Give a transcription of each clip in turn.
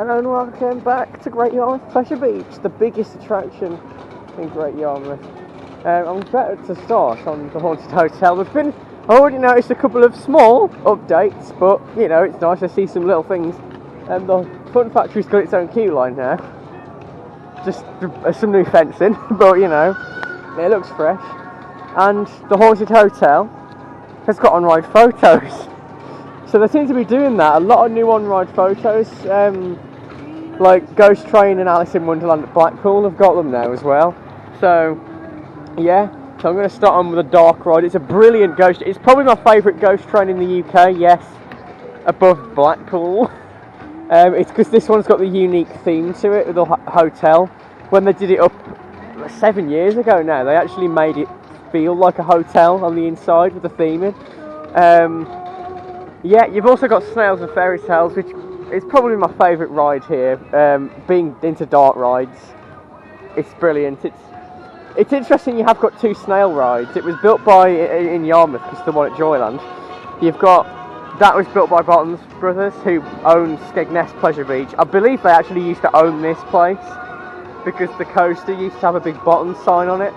and welcome back to Great Yarmouth Pleasure Beach, the biggest attraction in Great Yarmouth. I'm better to start on the Haunted Hotel. I've already noticed a couple of small updates, but you know, it's nice to see some little things. The Fun Factory's got its own queue line now. Just some new fencing, but you know, it looks fresh. And the Haunted Hotel has got on-ride photos. So they seem to be doing that. A lot of new on-ride photos, like Ghost Train and Alice in Wonderland at Blackpool have got them now as well. So yeah, so I'm going to start on with a dark ride. It's a brilliant ghost. It's probably my favourite Ghost Train in the UK. Yes, above Blackpool. It's because this one's got the unique theme to it with the hotel. When they did it up 7 years ago now, they actually made it feel like a hotel on the inside with the theming. Yeah, you've also got Snails and Fairy Tales, which is probably my favourite ride here. Being into dark rides, it's brilliant. It's interesting. You have got two snail rides. It was built by in Yarmouth, because the one at Joyland. That was built by Barton's brothers, who own Skegness Pleasure Beach. I believe they actually used to own this place because the coaster used to have a big Barton sign on it.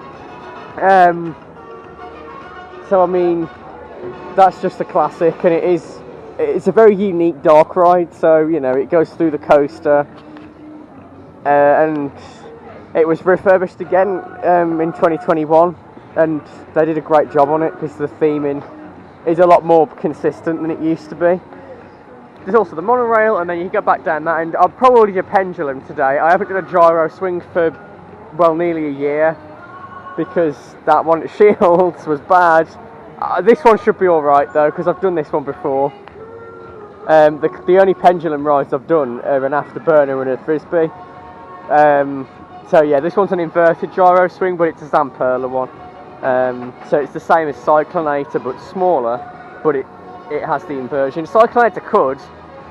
So I mean, that's just a classic, and it's a very unique dark ride. So you know, it goes through the coaster, and it was refurbished again in 2021, and they did a great job on it because the theming is a lot more consistent than it used to be. There's also the monorail, and then you go back down that end. I'll probably do a Pendulum today. I haven't done a gyro swing for, well, nearly a year, because that one at Shields was bad. This one should be alright though, because I've done this one before. The only Pendulum rides I've done are an Afterburner and a Frisbee. So yeah, this one's an inverted gyro swing, but it's a Zamperla one. So it's the same as Cyclonator, but smaller, but it has the inversion. Cyclonator could,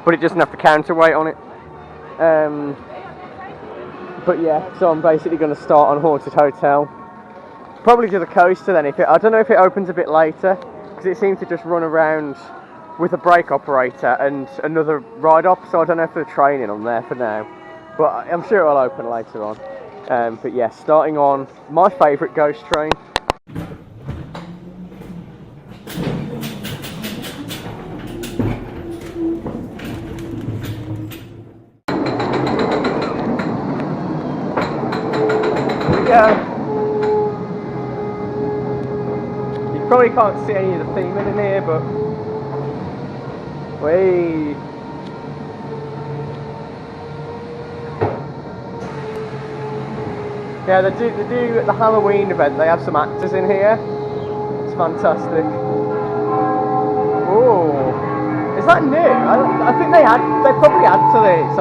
but it doesn't have the counterweight on it. But yeah, so I'm basically going to start on Haunted Hotel. Probably do the coaster then. I don't know if it opens a bit later, because it seems to just run around with a brake operator and another ride op, so I don't know if there's training on there for now, but I'm sure it'll open later on. But yeah, starting on my favourite Ghost Train. Here we go. Probably can't see any of the theming in here, but wait. Yeah, they do at the Halloween event. They have some actors in here. It's fantastic. Oh, is that new? I think they probably add to this.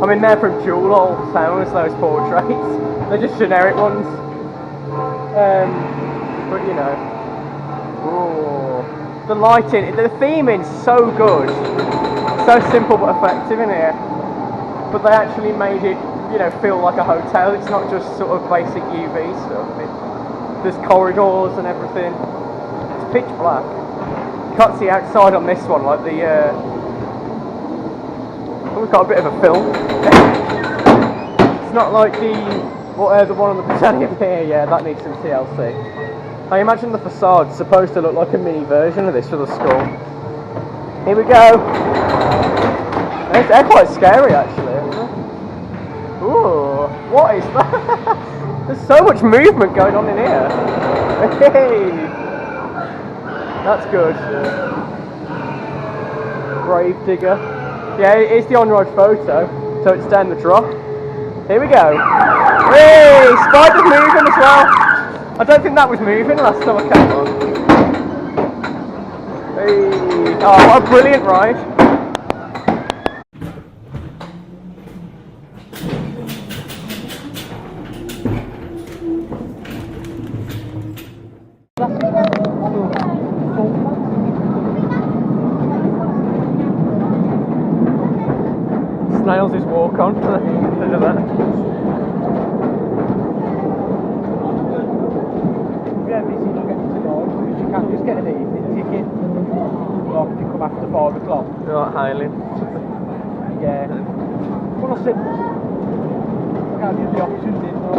I mean, they're from Jewel Old Towns, those portraits. They're just generic ones. But you know, ooh, the lighting, the theming's so good, so simple but effective in here. But they actually made it, you know, feel like a hotel. It's not just sort of basic UV stuff. There's corridors and everything. It's pitch black. You can't see outside on this one, like the. We've got a bit of a film. It's not like the one on the Britannia here. Yeah, that needs some TLC. I imagine the facade's supposed to look like a mini version of this for the school. Here we go. They're quite scary actually. Ooh, what is that? There's so much movement going on in here. Hey, that's good. Grave digger. Yeah, it is the on-ride photo, so it's down the drop. Here we go. Hey, spider's moving as well. I don't think that was moving last time I came on. Hey, oh, what a brilliant ride. Snails is walk on. Look at that. Yeah, this is not getting too long, because you can't just get an evening ticket. Like if you come after 5 o'clock. Right, hailing. Yeah. When I said, I gave you the option, didn't I?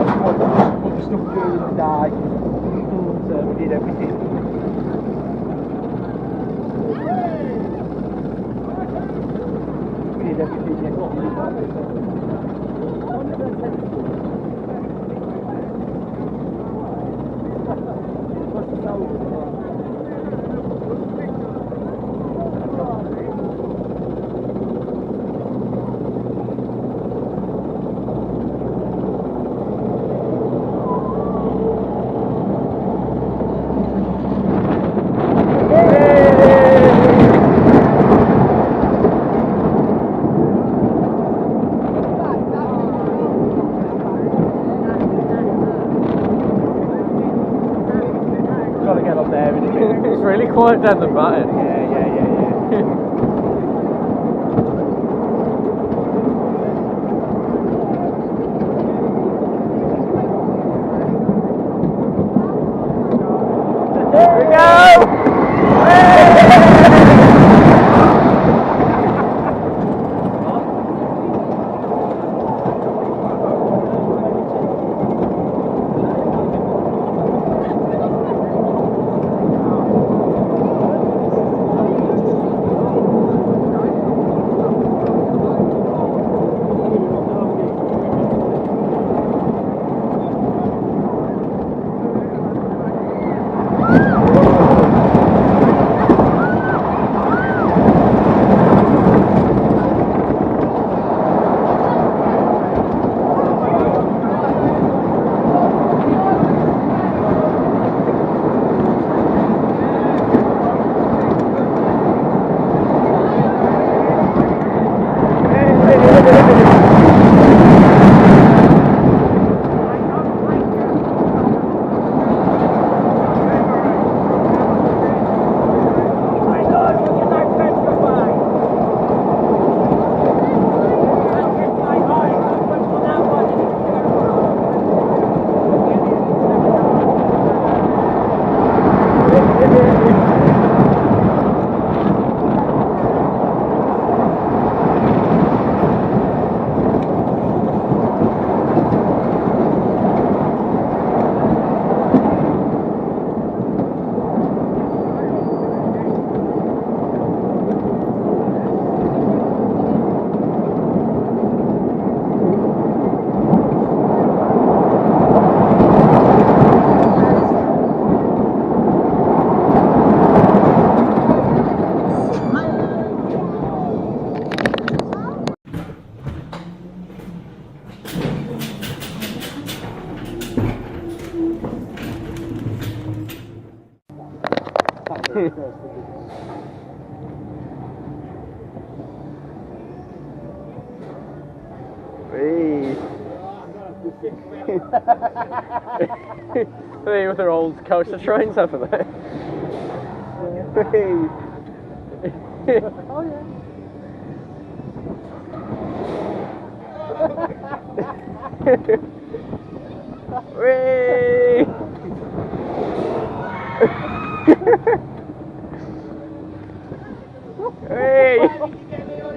Put the stuff during the day. So we did everything. We did everything, yeah. Gotta get up there in a minute. It's really quiet down the bottom. Yeah. Here we go! Hey, with their old coaster trains over there. Oh yeah. Whee! Hey!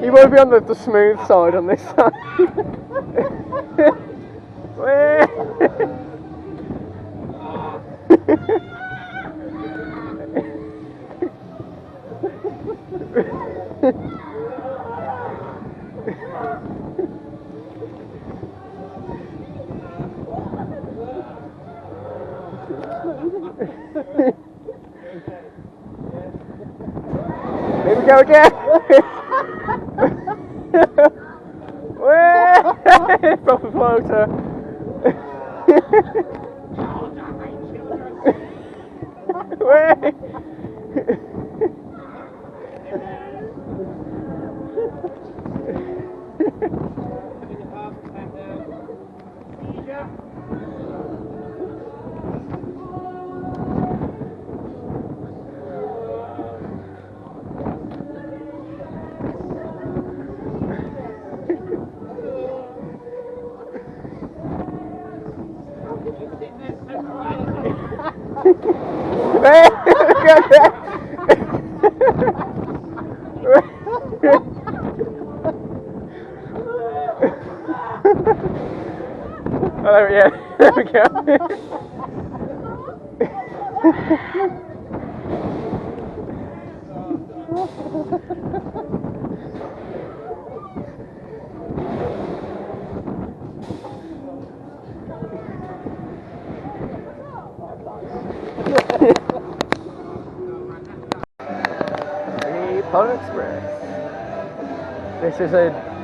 You won't be on the smooth side on this side. Whee! Here we go again. Proper floater. Look at that. Polar Express. This is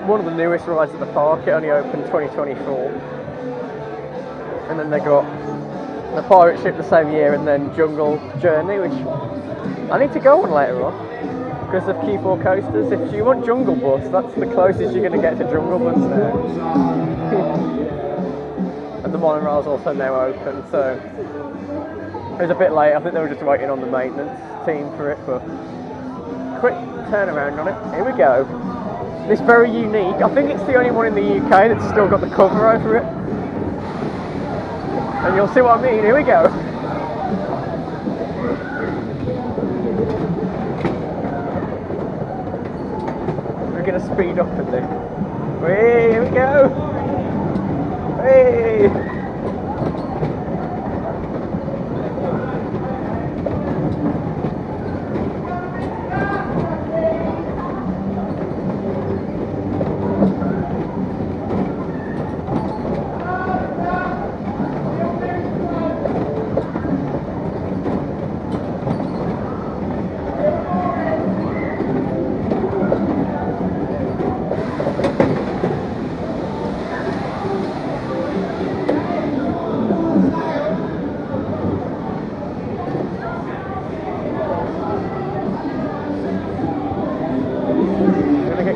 one of the newest rides at the park. It only opened 2024. And then they got the pirate ship the same year, and then Jungle Journey, which I need to go on later on because of Q4 coasters. If you want Jungle Bus, that's the closest you're going to get to Jungle Bus now. And the monorail's also now open, so it was a bit late. I think they were just waiting on the maintenance team for it, but quick turnaround on it. Here we go. This very unique. I think it's the only one in the UK that's still got the cover over it. And you'll see what I mean. Here we go. We're going to speed up a bit. Here we go. Hey.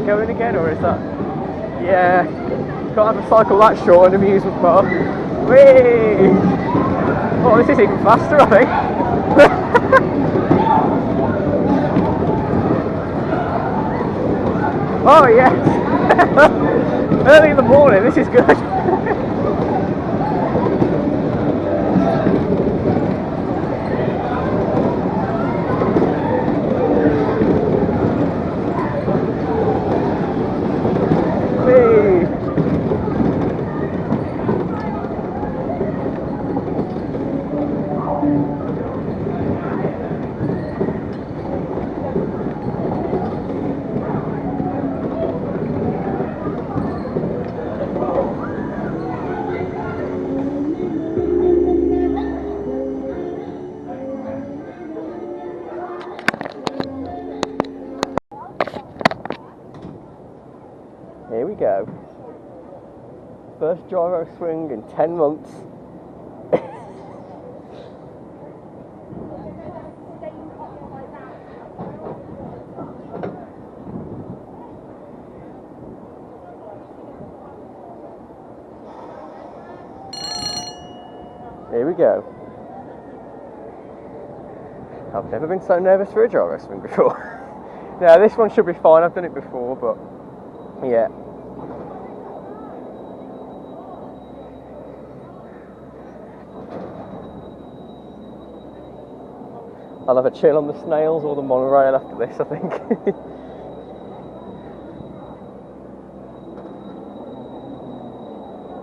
Going again, or is that? Yeah, can't have a cycle that short an amusement park. Whee! Oh, this is even faster, I think. Oh yes! Early in the morning, this is good. Here we go. First gyro swing in 10 months. Here we go. I've never been so nervous for a gyro swing before. Now this one should be fine, I've done it before, but yeah. I'll have a chill on the Snails or the monorail after this, I think.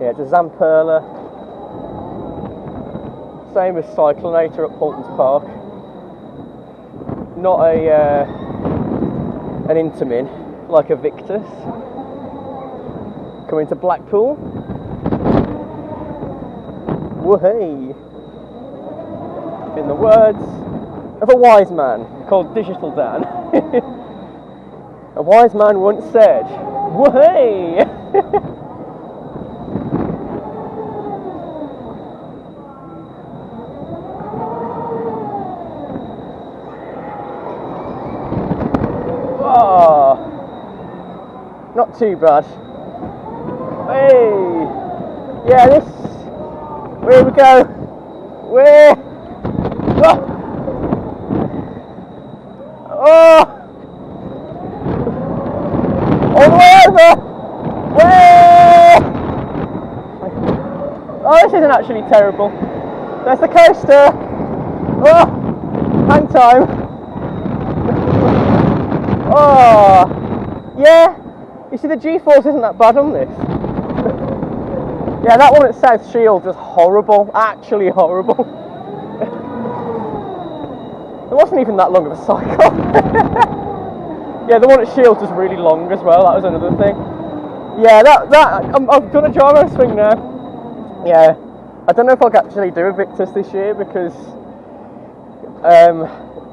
Yeah, it's a Zamperla. Same as Cyclonator at Paulton's Park. Not an Intamin like a Victus. Coming to Blackpool. Woohoo! In the words of a wise man called Digital Dan. A wise man once said, woohoo! Oh, not too bad. Hey! Yeah, this. Here we go. Where? Oh! Oh! All the way over! Where? Oh, this isn't actually terrible. There's the coaster. Oh! Hang time. Oh! Yeah! You see, the G-force isn't that bad on this. Yeah, that one at South Shield was horrible. Actually horrible. It wasn't even that long of a cycle. Yeah, the one at Shields was really long as well. That was another thing. Yeah, I've done a gyro swing now. Yeah, I don't know if I'll actually do a Victus this year because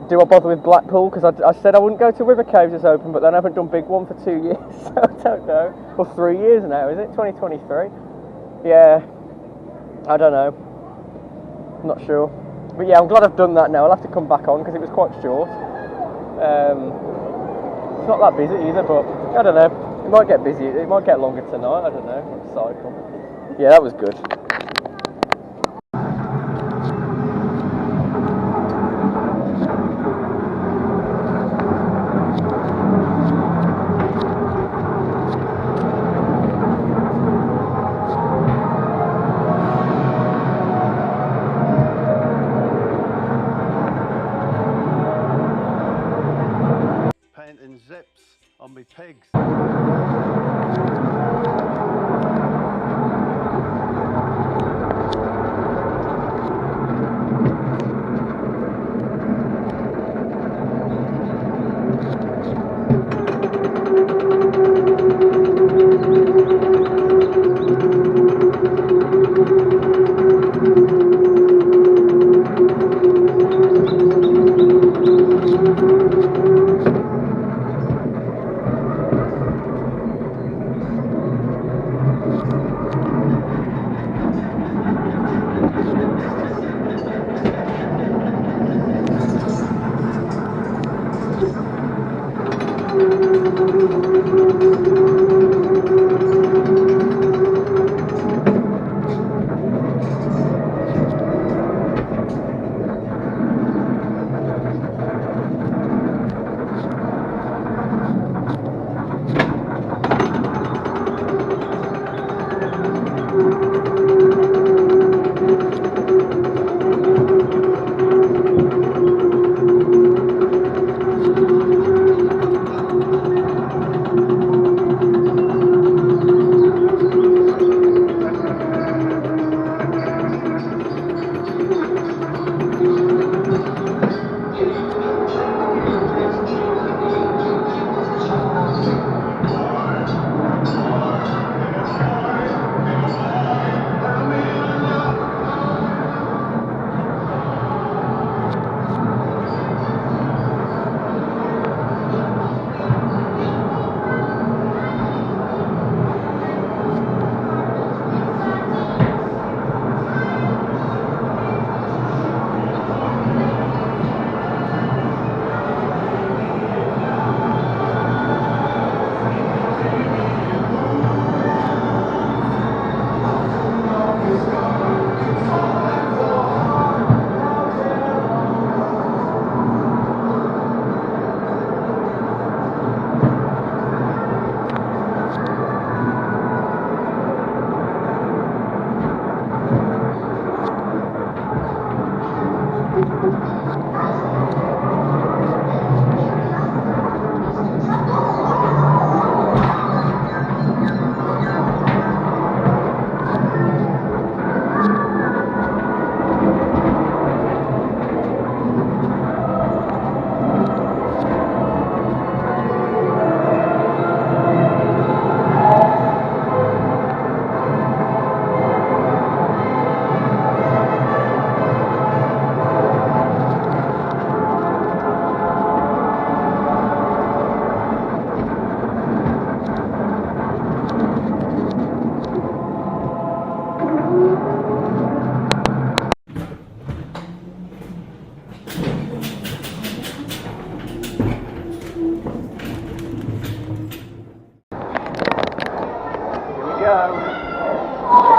do I bother with Blackpool? Because I said I wouldn't go to River Caves as open, but then I haven't done big one for 2 years, so I don't know. Or 3 years now, is it? 2023? Yeah, I don't know. I'm not sure. But yeah, I'm glad I've done that now. I'll have to come back on because it was quite short. It's not that busy either, but I don't know. It might get busy. It might get longer tonight. I don't know. Cycle. Yeah, that was good. Painting zips on me pigs.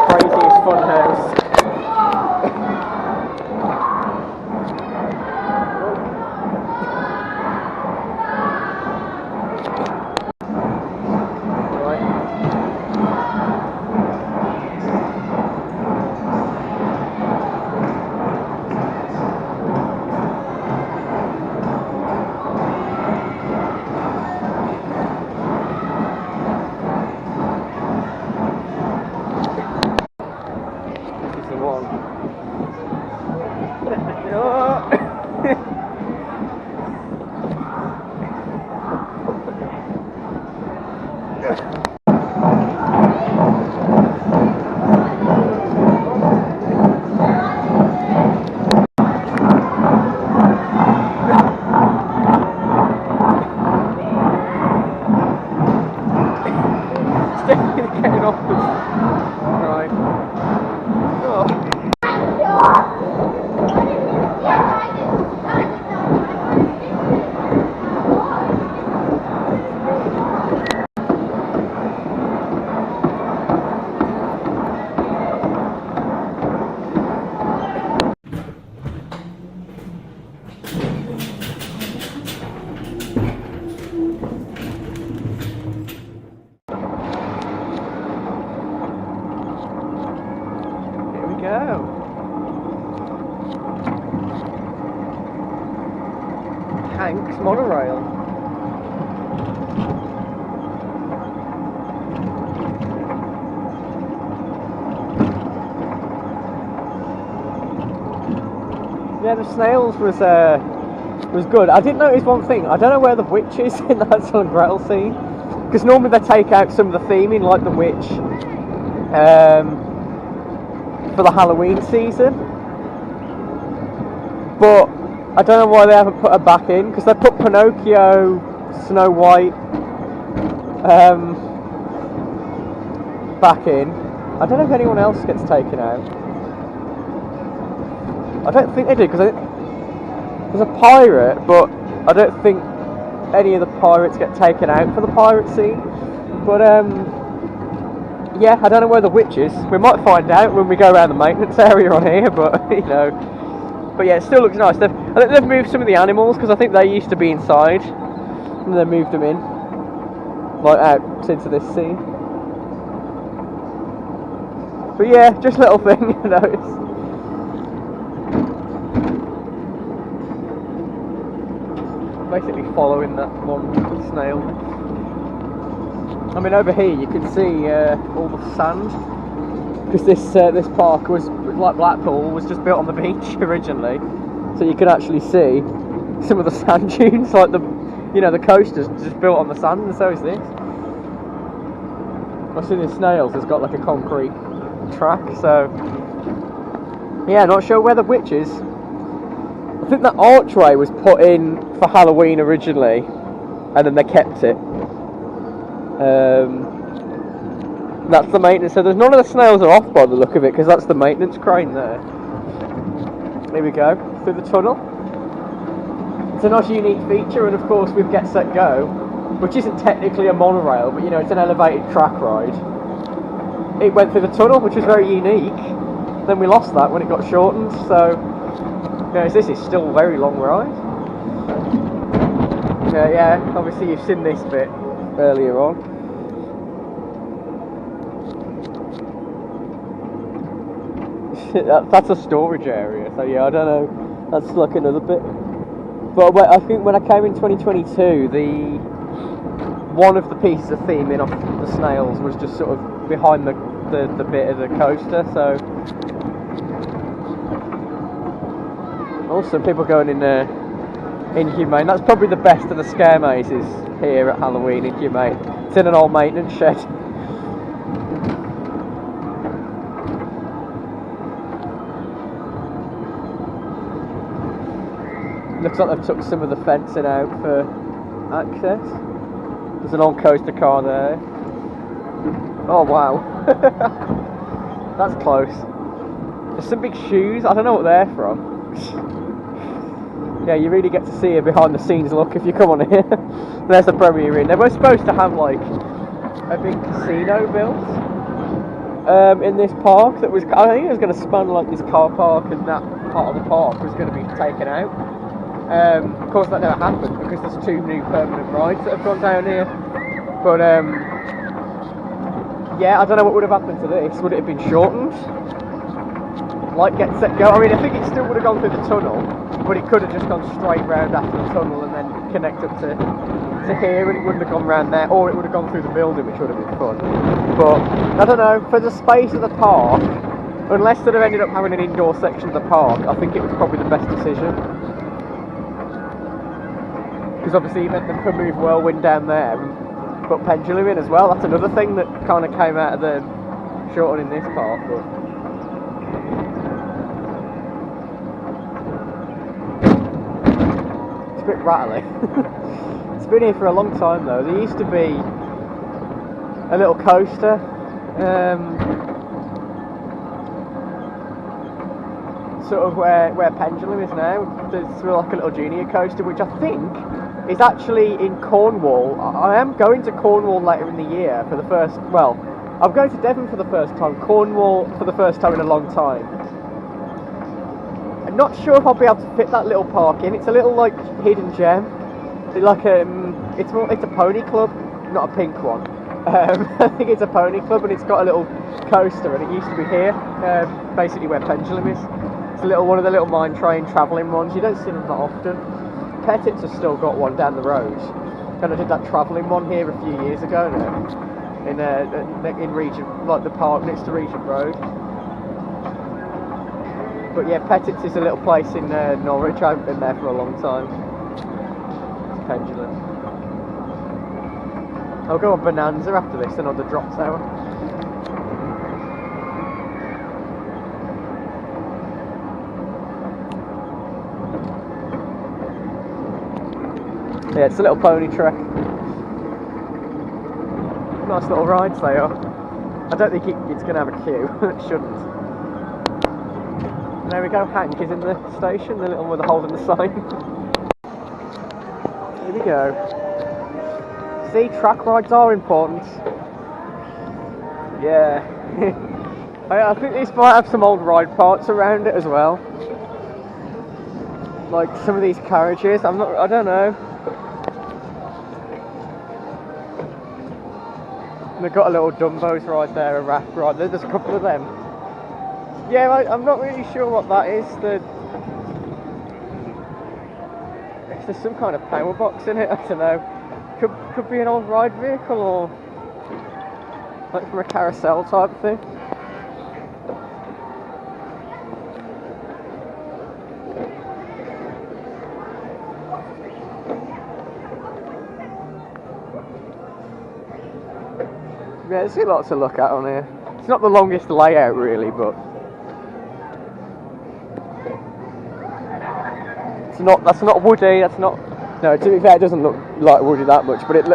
Craziest fun house. Hanks monorail. Yeah, the Snails was good. I did notice one thing. I don't know where the witch is in the Hansel and Gretel scene, because normally they take out some of the theming, like the witch, for the Halloween season. But I don't know why they haven't put her back in, because they put Pinocchio, Snow White, back in. I don't know if anyone else gets taken out. I don't think they do, because there's a pirate, but I don't think any of the pirates get taken out for the pirate scene. But yeah, I don't know where the witch is. We might find out when we go around the maintenance area on here, but you know. But yeah, it still looks nice. I think they've moved some of the animals, because I think they used to be inside, and they moved them in, like out into this scene. But yeah, just a little thing, you know. Basically following that one snail. I mean, over here you can see all the sand, because this park was like Blackpool, was just built on the beach originally, so you can actually see some of the sand dunes, like the coaster's just built on the sand, and so is this. I see the Snails has got like a concrete track, so yeah, not sure where the witch is. I think that archway was put in for Halloween originally, and then they kept it. That's the maintenance. So there's none of the Snails are off by the look of it, because that's the maintenance crane there. Here we go, through the tunnel. It's a nice unique feature, and of course with Get Set Go, which isn't technically a monorail, but you know, it's an elevated track ride. It went through the tunnel, which was very unique. Then we lost that when it got shortened, so this is still a very long ride. Yeah, obviously you've seen this bit earlier on. That's a storage area, so yeah, I don't know, that's like another bit. But I think when I came in 2022, one of the pieces of theming off the Snails was just sort of behind the bit of the coaster, so also people going in Humane. That's probably the best of the scare mazes here at Halloween in Humane. It's in an old maintenance shed. Looks like they've took some of the fencing out for access. There's an old coaster car there. Oh wow. That's close. There's some big shoes. I don't know what they're from. Yeah, you really get to see a behind the scenes look if you come on here. There's the Premier Inn. They were supposed to have like a big casino built in this park that was, I think it was going to span like this car park, and that part of the park was going to be taken out. Of course that never happened, because there's 2 new permanent rides that have gone down here. But yeah, I don't know what would have happened to this. Would it have been shortened? Like Get Set Go? I mean, I think it still would have gone through the tunnel, but it could have just gone straight round after the tunnel and then connect up to here, and it wouldn't have gone round there, or it would have gone through the building, which would have been fun. But I don't know, for the space of the park, unless they'd have ended up having an indoor section of the park, I think it was probably the best decision. Because obviously it meant them could move Whirlwind down there and put Pendulum in as well. That's another thing that kind of came out of the shortening this park. But it's a bit rattly. It's been here for a long time though. There used to be a little coaster. Sort of where Pendulum is now. There's like a little junior coaster, which I think is actually in Cornwall. I am going to Cornwall later in the year for the first, well, I'm going to Devon for the first time, Cornwall for the first time in a long time. I'm not sure if I'll be able to fit that little park in. It's a little like hidden gem. Like it's a pony club, not a pink one. I think it's a pony club, and it's got a little coaster, and it used to be here, basically where Pendulum is. It's one of the little mine train travelling ones. You don't see them that often. Pettit's has still got one down the road. Kind of did that travelling one here a few years ago now, in Regent, like the park next to Regent Road. But yeah, Pettit's is a little place in Norwich. I haven't been there for a long time. It's Pendulum. I'll go on Bonanza after this, another drop tower. Yeah, it's a little pony trek. Nice little rides they are. I don't think it's going to have a queue. It shouldn't. There we go, Hank is in the station, the little one with the hole in the sign. Here we go. See, track rides are important. Yeah. I think this might have some old ride parts around it as well. Like some of these carriages, I don't know. And they've got a little Dumbo's ride there, a raft ride, there's a couple of them. Yeah, I'm not really sure what that is. There's some kind of power box in it, I don't know. Could be an old ride vehicle or like from a carousel type thing. Yeah, there's a lot to look at on here. It's not the longest layout really, but that's not Woody, that's not... No, to be fair, it doesn't look like Woody that much, but it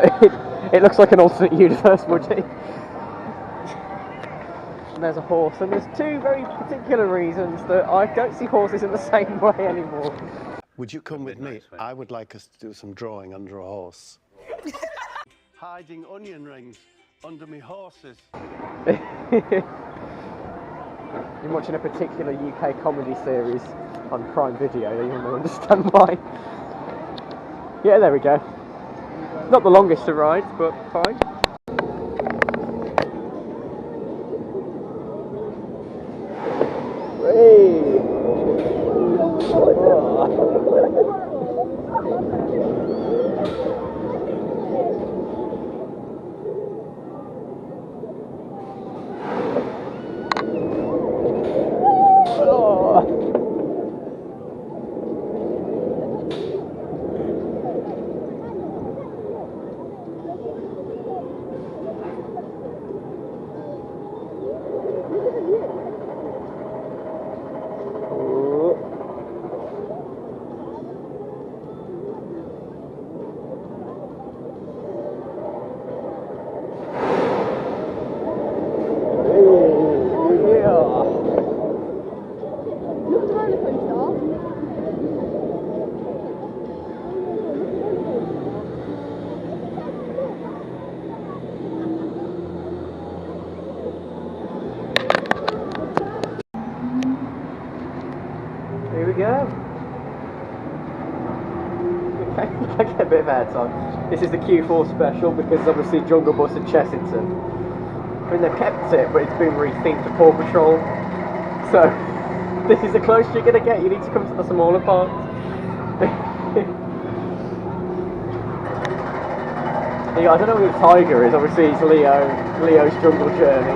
looks like an alternate universe Woody. And there's a horse, and there's two very particular reasons that I don't see horses in the same way anymore. Would you come with me? I would like us to do some drawing under a horse. Hiding onion rings under me horses. You're watching a particular UK comedy series on Prime Video, you'll understand why. Yeah, there we go. Not the longest to ride, but fine. Hey! Here we go. Okay, I get a bit of airtime. This is the Q4 special because obviously Jungle Bus at Chessington. I mean, they've kept it, but it's been rethemed to Paw Patrol. So, this is the closest you're going to get. You need to come to the smaller parts. Yeah, I don't know who the tiger is. Obviously, it's Leo's Jungle Journey.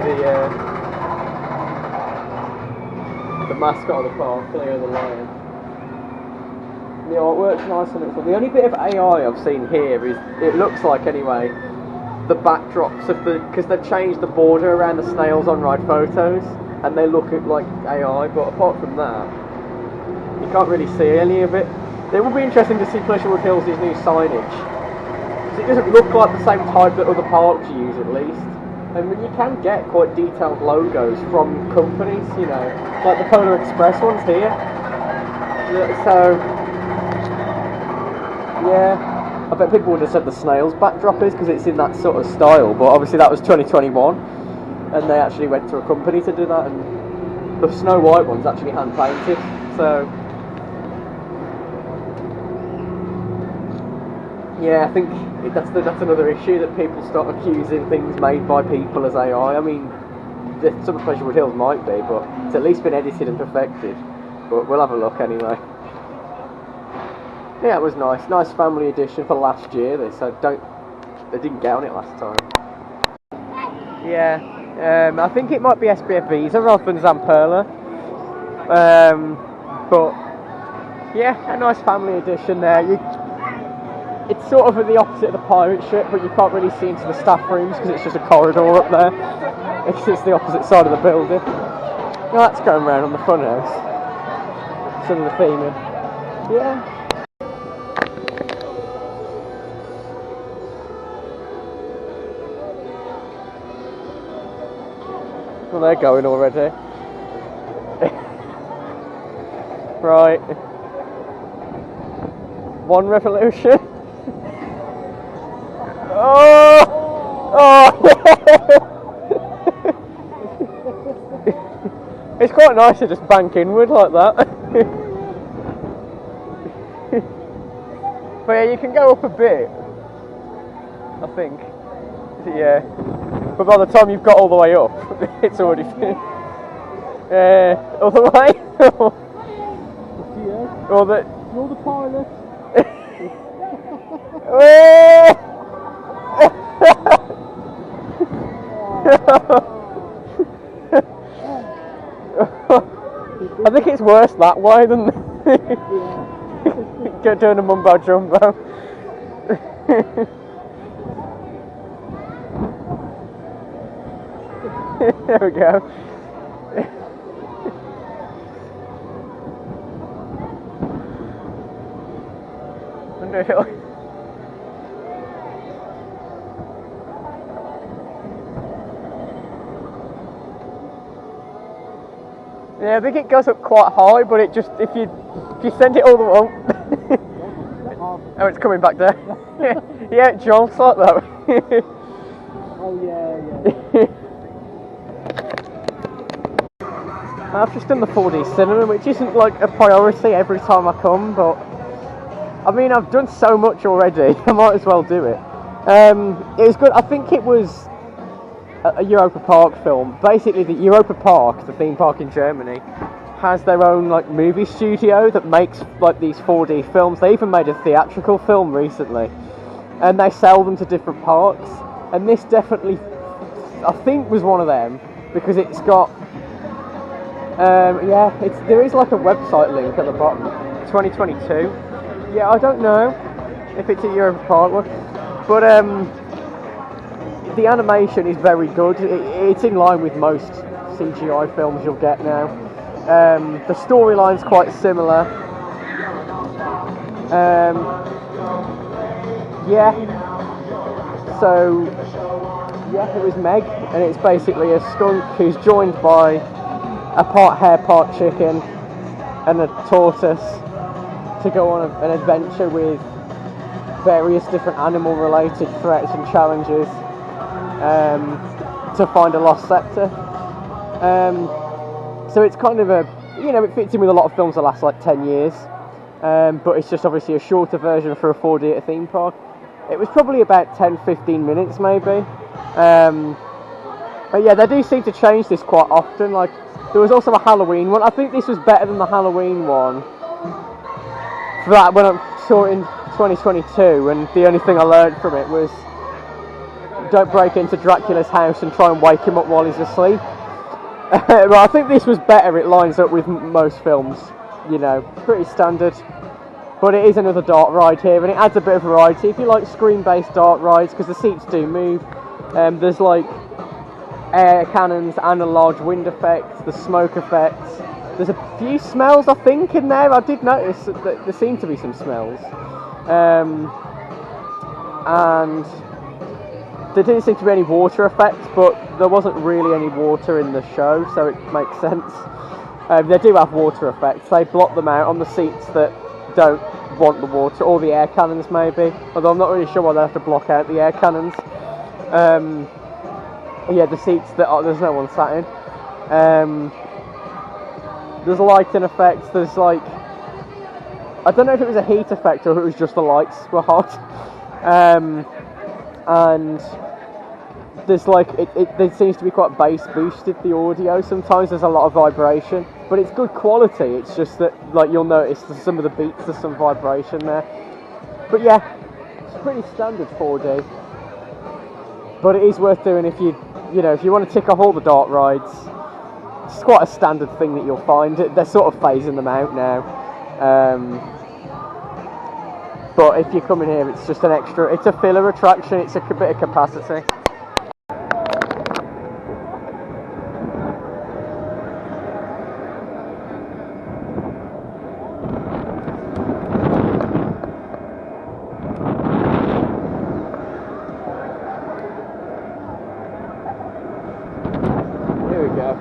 The mascot of the park, Leo the lion. The artwork's nice on it. So the only bit of AI I've seen here is, it looks like anyway, the backdrops of because they've changed the border around the snails on ride photos, and they look like AI. But apart from that, you can't really see any of it. It would be interesting to see Pleasurewood Hills' new signage. It doesn't look like the same type that other parks use, at least. I mean, you can get quite detailed logos from companies, you know, like the Polar Express ones here. So, yeah, I bet people would have said the Snails backdrop is because it's in that sort of style, but obviously that was 2021, and they actually went to a company to do that, and the Snow White one's actually hand painted, so... Yeah, I think that's another issue, that people start accusing things made by people as AI. I mean, some of Pleasurewood Hills might be, but it's at least been edited and perfected. But we'll have a look anyway. Yeah, it was nice. Nice family edition for last year. They didn't get on it last time. Yeah, I think it might be SBF Visa rather than Zamperla. But yeah, a nice family edition there. It's sort of at the opposite of the pirate ship, but you can't really see into the staff rooms because it's just a corridor up there. It's the opposite side of the building. Well, that's going around on the front house. Some of the theming. Yeah. Well, they're going already. Right. One revolution. Oh! Oh! It's quite nice to just bank inward like that. But yeah, you can go up a bit, I think. Yeah. But by the time you've got all the way up, it's already finished. All the way? Or the... You're the pilot. I think it's worse that way than doing a mumbo jumbo. There we go. Yeah, I think it goes up quite high, but it just if you send it all the way up, oh, it's coming back down. Yeah, it jolts like that. Oh yeah. I've just done the 4D cinema, which isn't like a priority every time I come, but I mean I've done so much already, I might as well do it. It was good. I think it was a Europa Park film. Basically, the Europa Park, the theme park in Germany, has their own like movie studio that makes like these 4D films. They even made a theatrical film recently, and they sell them to different parks. And this definitely, I think, was one of them because it's got, yeah, there is like a website link at the bottom. 2022. Yeah, I don't know if it's a Europa Park one, but the animation is very good. It's in line with most CGI films you'll get now. The storyline's quite similar. Yeah. So, yeah, it was Meg, and it's basically a skunk who's joined by a part hare, part chicken, and a tortoise to go on an adventure with various different animal-related threats and challenges. To find a lost scepter. So it's kind of a, it fits in with a lot of films that last like 10 years, but it's just obviously a shorter version for a 4D at a theme park. It was probably about 10-15 minutes maybe. But yeah, they do seem to change this quite often. Like, there was also a Halloween one. I think this was better than the Halloween one. For that, when I saw it in 2022, and the only thing I learned from it was don't break into Dracula's house and try and wake him up while he's asleep. But I think this was better. It lines up with most films, pretty standard. But it is another dart ride here, and it adds a bit of variety. If you like screen-based dart rides, because the seats do move, there's like air cannons and a large wind effect, the smoke effects. There's a few smells, I think, in there. I did notice that there seem to be some smells. And there didn't seem to be any water effects, but there wasn't really any water in the show, so it makes sense. They do have water effects. They block them out on the seats that don't want the water, or the air cannons maybe, although I'm not really sure why they have to block out the air cannons. Yeah, the seats that there's no one sat in. There's lighting effects. There's like, I don't know if it was a heat effect or if it was just the lights were hot. And there's like there seems to be quite bass boosted, the audio. Sometimes there's a lot of vibration, but it's good quality. It's just that like you'll notice that some of the beats there's some vibration there. But yeah, it's pretty standard 4D. But it is worth doing if you know if you want to tick off all the dart rides. It's quite a standard thing that you'll find. They're sort of phasing them out now. But if you come in here, it's just an extra. It's a filler attraction. It's a bit of capacity. Here we go.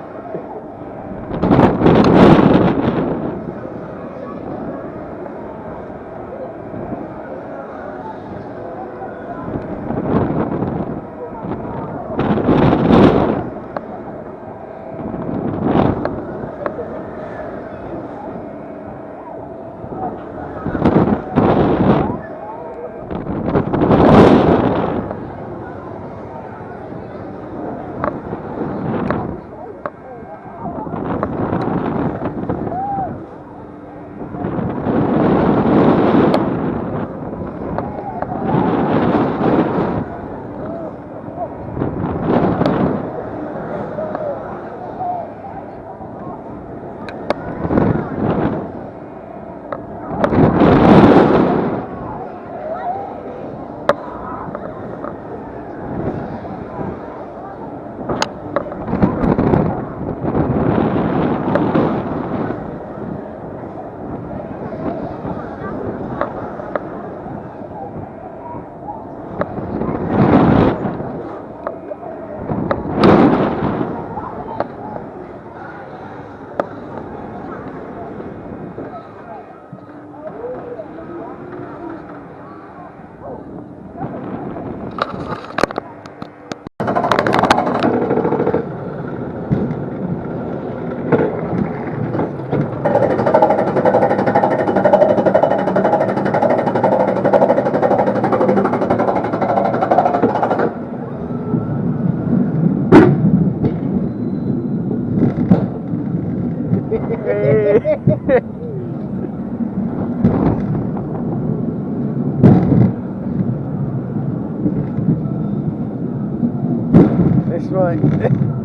This way.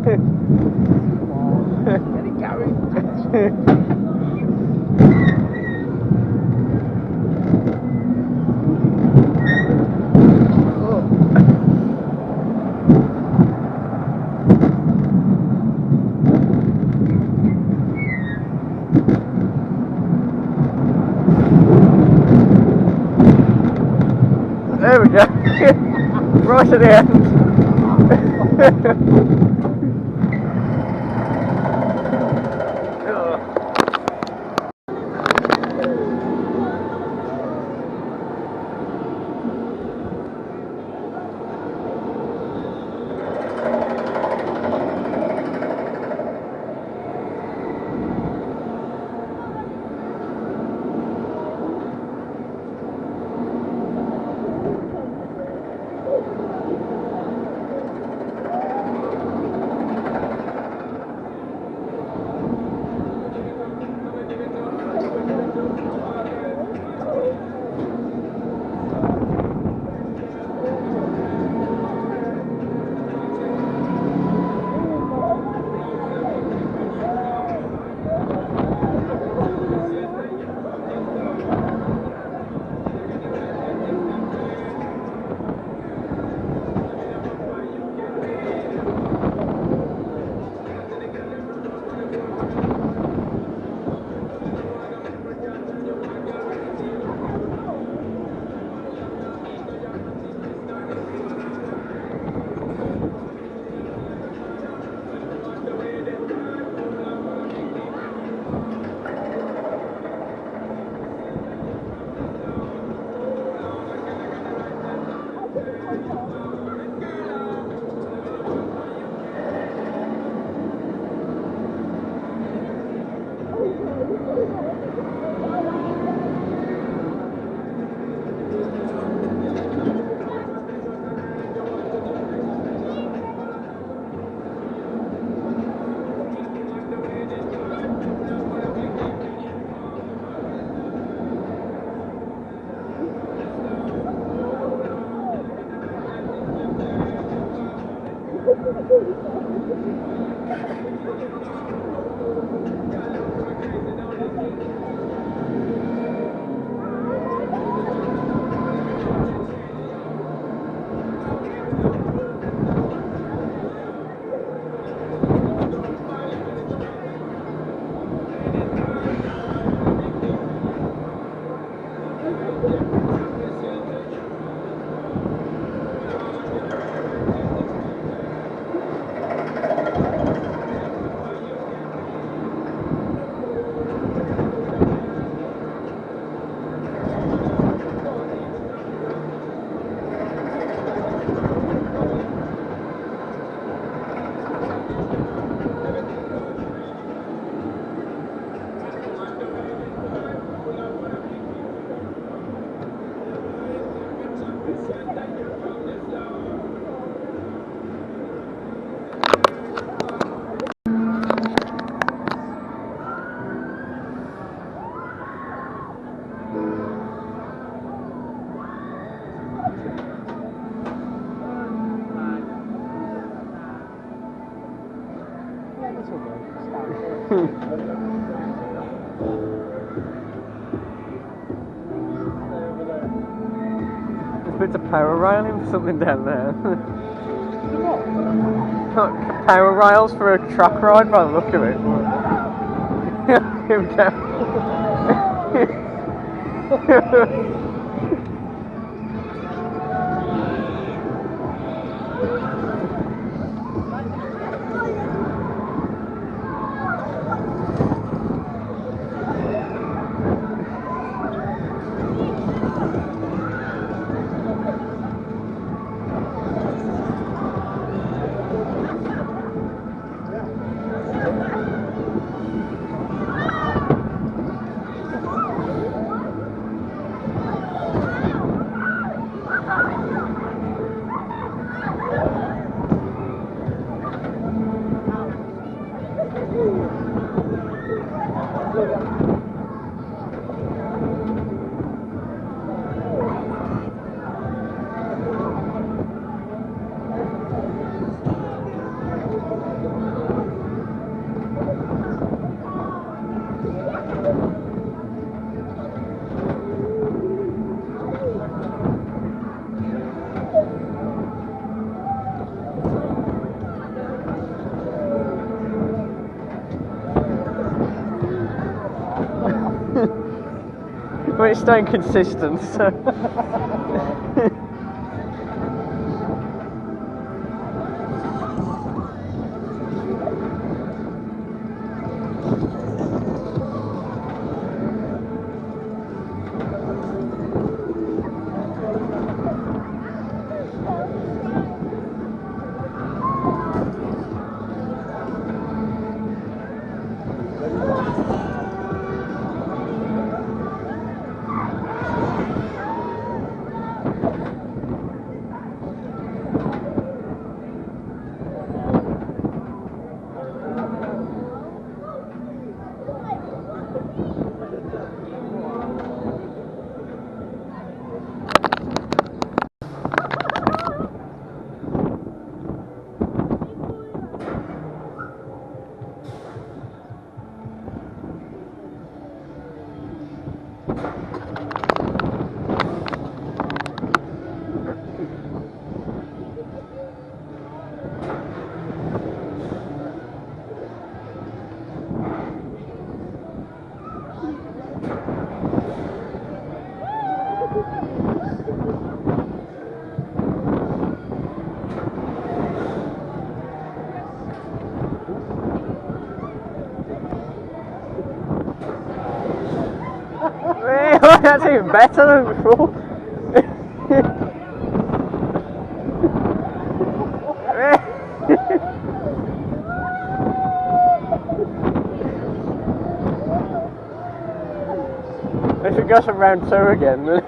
Get it going. There we go. Right at the end. There's bits of power railing for something down there. Power rails for a track ride by the look of it. Him down. But it's staying consistent, so. That's even better than before. If it goes from round 2 again, then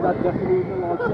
that definitely is a lot of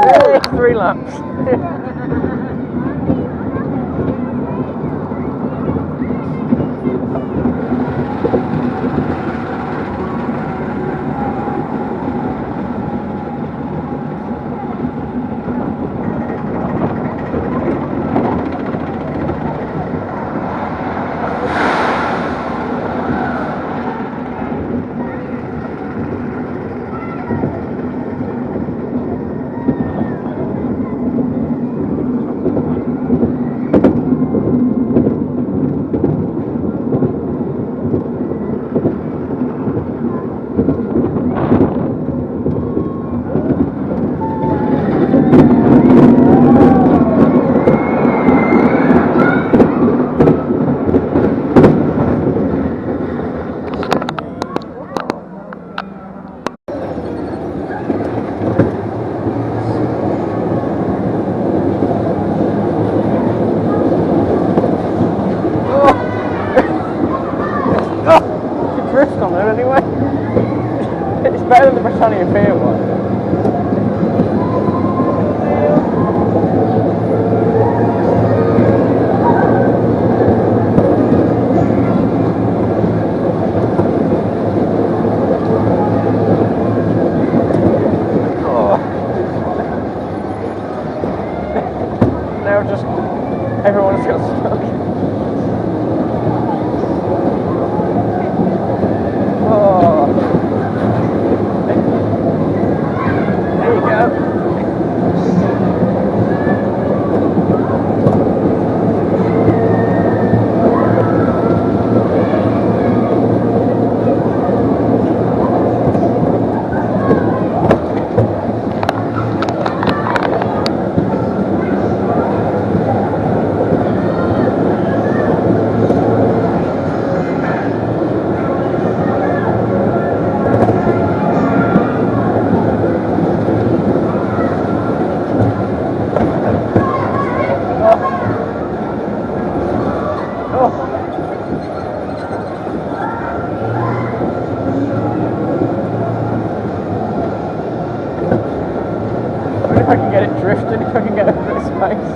Hey, 3 laps. Drift on it anyway. It's better than the Britannia Pier one. Oh. Now just everyone's got stuck. There you go. If I can get it drifting, if I can get over this space.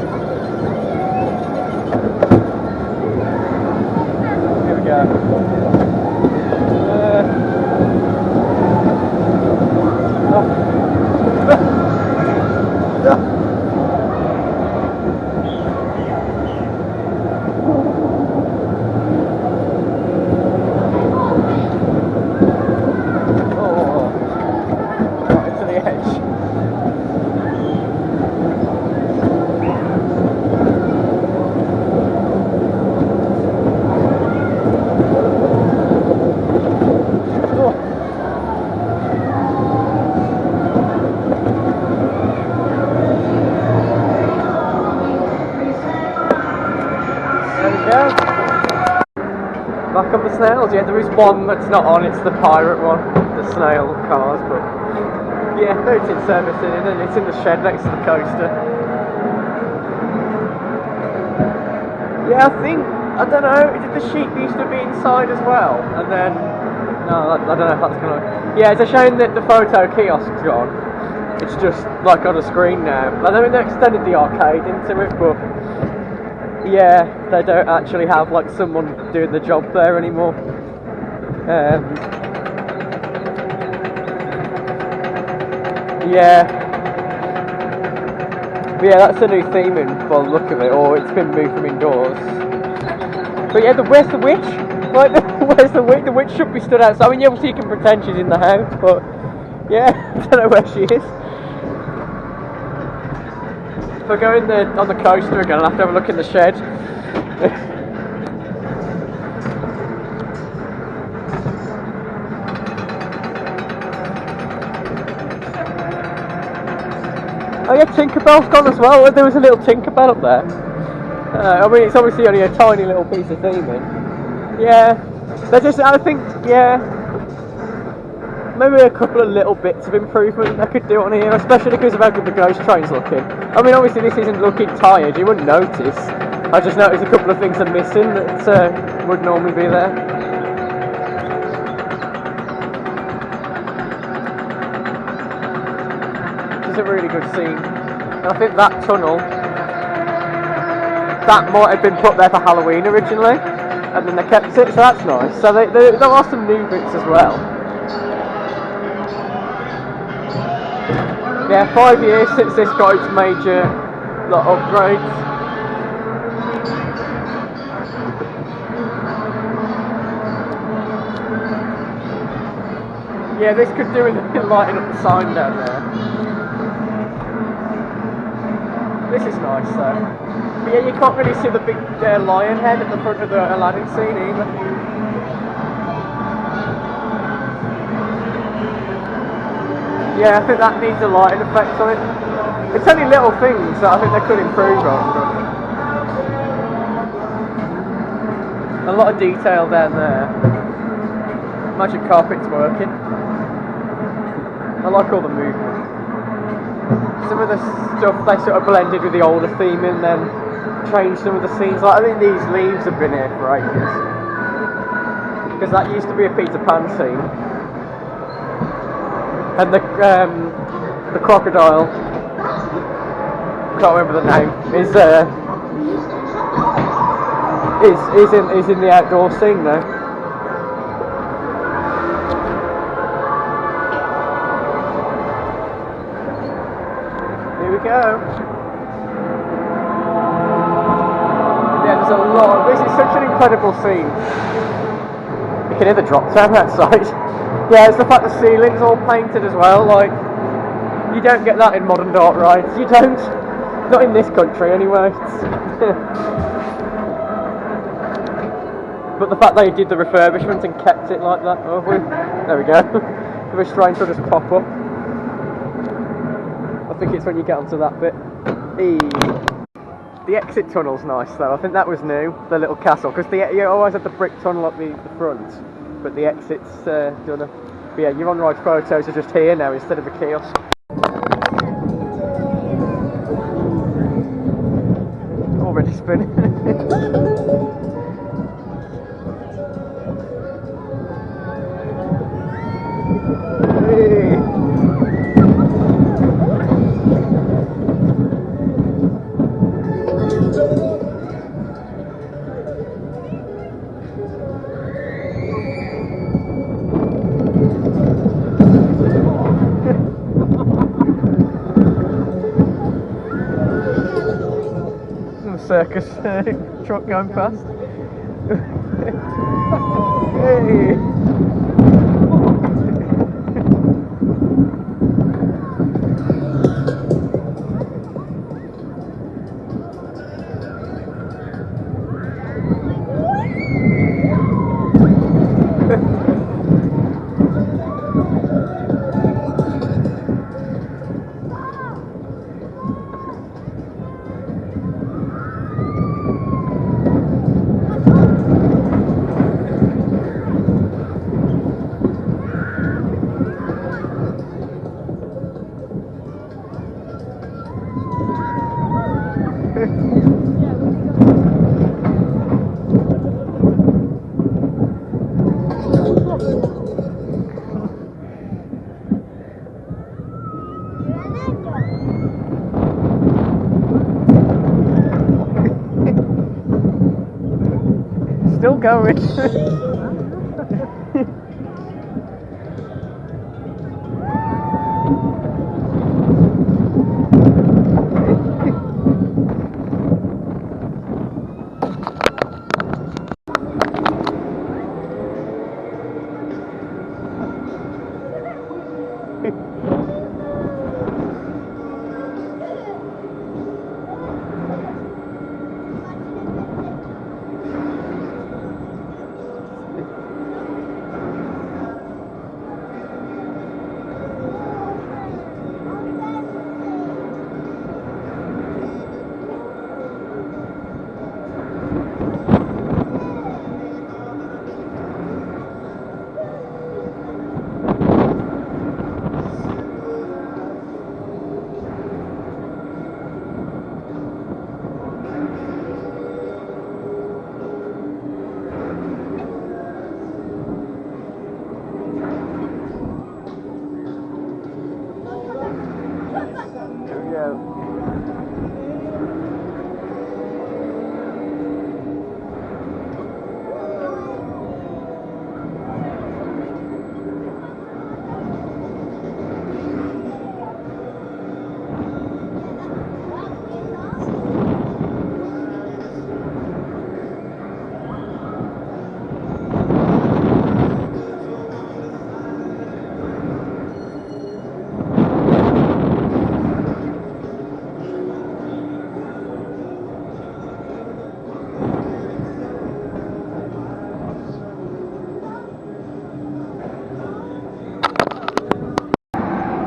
Here we go. Right to the edge. Back up the Snails, yeah, there is one that's not on, it's the pirate one, the snail cars, but yeah, it's in service and it's in the shed next to the coaster. Yeah, I don't know, did the sheep used to be inside as well? And then, no, I don't know if that's gonna, yeah, it's a shame that the photo kiosk's gone. It's just like on a screen now. I mean, they extended the arcade into it, but yeah, they don't actually have like someone doing the job there anymore. Yeah, that's a new theming by the look of it, or it's been moved from indoors. But yeah, where's the witch? Like, where's the witch? The witch should be stood outside. I mean, obviously you can pretend she's in the house, but yeah, I don't know where she is. If I go in on the coaster again, I'll have to have a look in the shed. Oh yeah, Tinkerbell's gone as well. There was a little Tinkerbell up there. I mean, it's obviously only a tiny little piece of theming. Yeah, they're just, I think, yeah, maybe a couple of little bits of improvement I could do on here, especially because of how good the ghost train's looking. I mean, obviously this isn't looking tired, you wouldn't notice. I just noticed a couple of things are missing that would normally be there. is a really good scene. And I think that tunnel, that might have been put there for Halloween originally, and then they kept it, so that's nice. So there are some new bits as well. Yeah, 5 years since this got its major upgrades. Yeah, this could do with lighting up the sign down there. This is nice though. But yeah, you can't really see the big lion head at the front of the Aladdin scene either. Yeah, I think that needs a lighting effect on it. It's only little things that I think they could improve on. But a lot of detail down there. Magic carpet's working. I like all the movement. Some of the stuff they sort of blended with the older theme and then changed some of the scenes. Like, I think these leaves have been here for ages. Because that used to be a Peter Pan scene. And the crocodile, can't remember the name, is in the outdoor scene now. Here we go. Yeah, there's a lot. This is such an incredible scene. You can hear the drop down outside. Yeah, it's the fact the ceiling's all painted as well. Like, you don't get that in modern dark rides. You don't. Not in this country, anyway. But the fact they did the refurbishment and kept it like that. Oh, there we go. The restraints will just pop up. I think it's when you get onto that bit. The exit tunnel's nice though. I think that was new. The little castle, because you always had the brick tunnel at the front. But the exit's done. But yeah, your on-ride photos are just here now instead of a kiosk. Already spinning. Hey. Circus truck going past. Hey. Still going.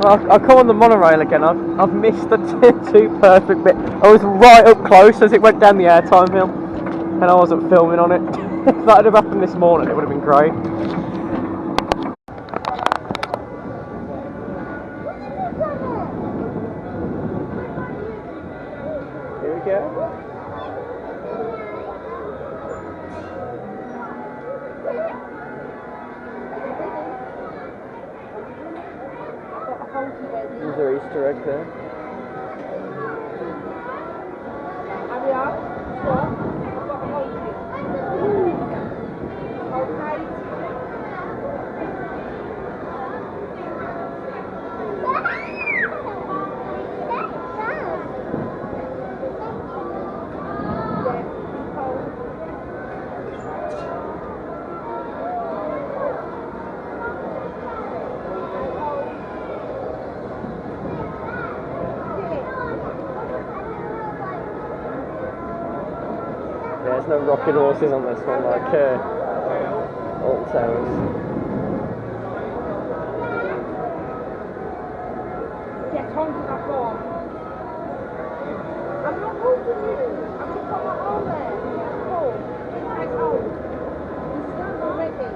I'll come on the monorail again. I've missed the two perfect bit. I was right up close as it went down the airtime hill, and I wasn't filming on it. If that had happened this morning, it would have been great. Here we go. There's our Easter egg there. There's no rocking horses on this one like Old Towers. Get on to that one. I'm not holding you. I'm just put my arm there. Hold. Right hold. You stand already.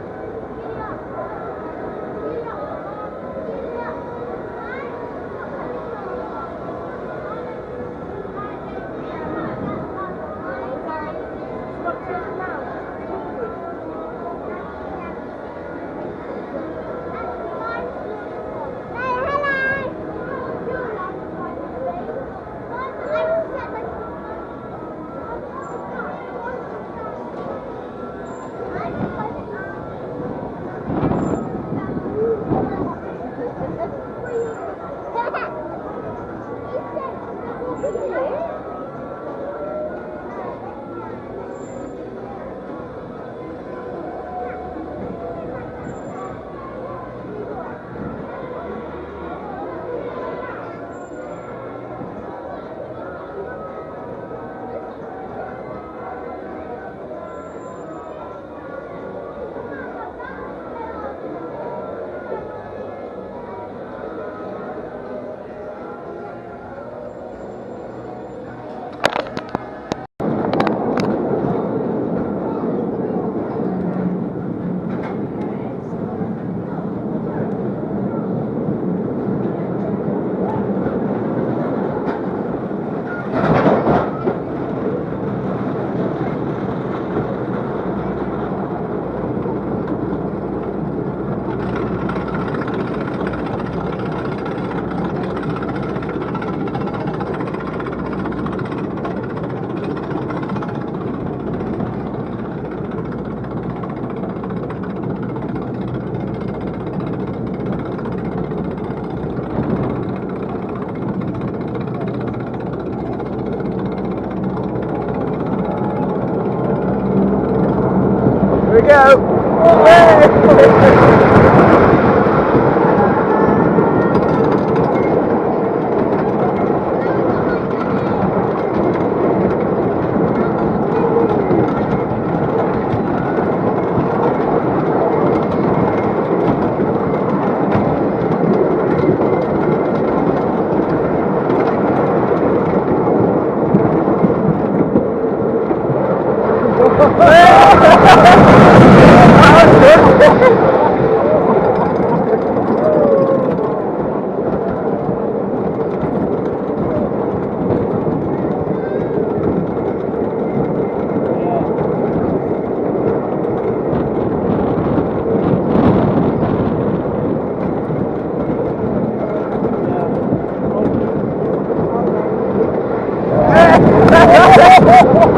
Here we go!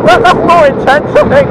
That's more intense, I think.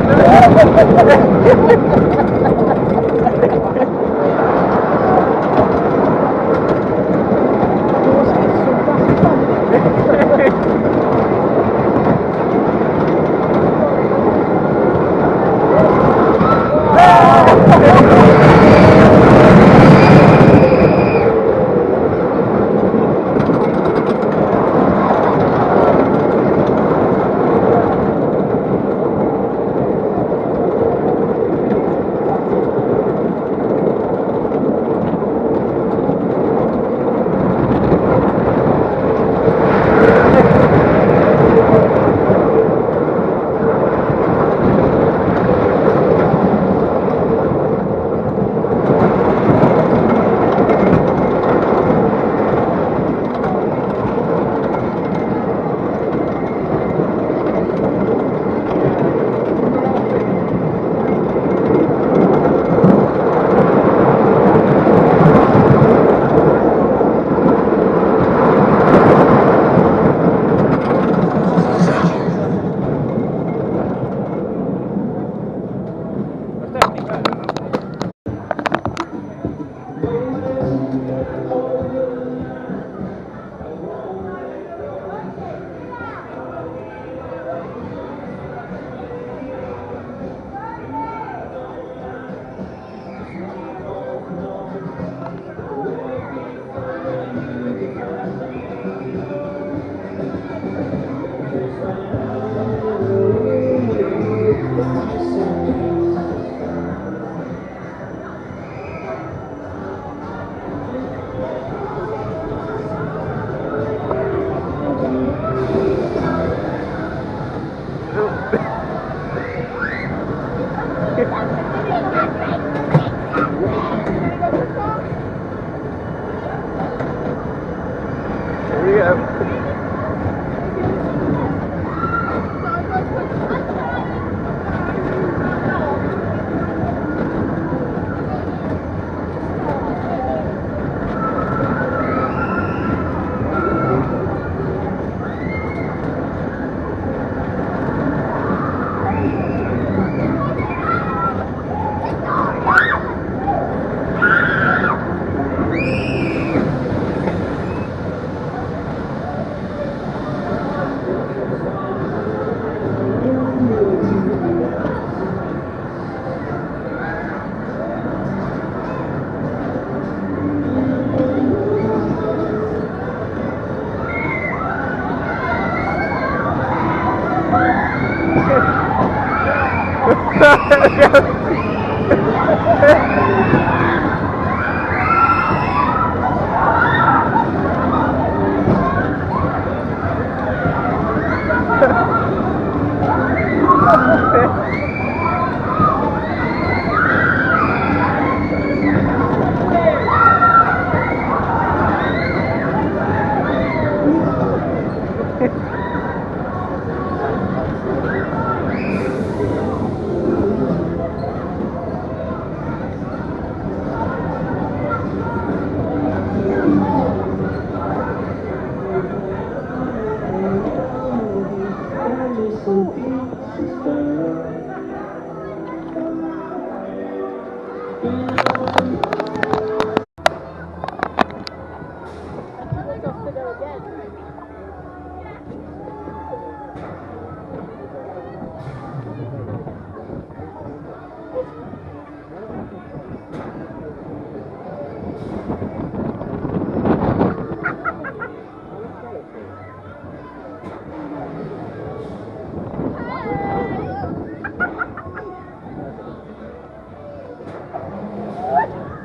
Here we go.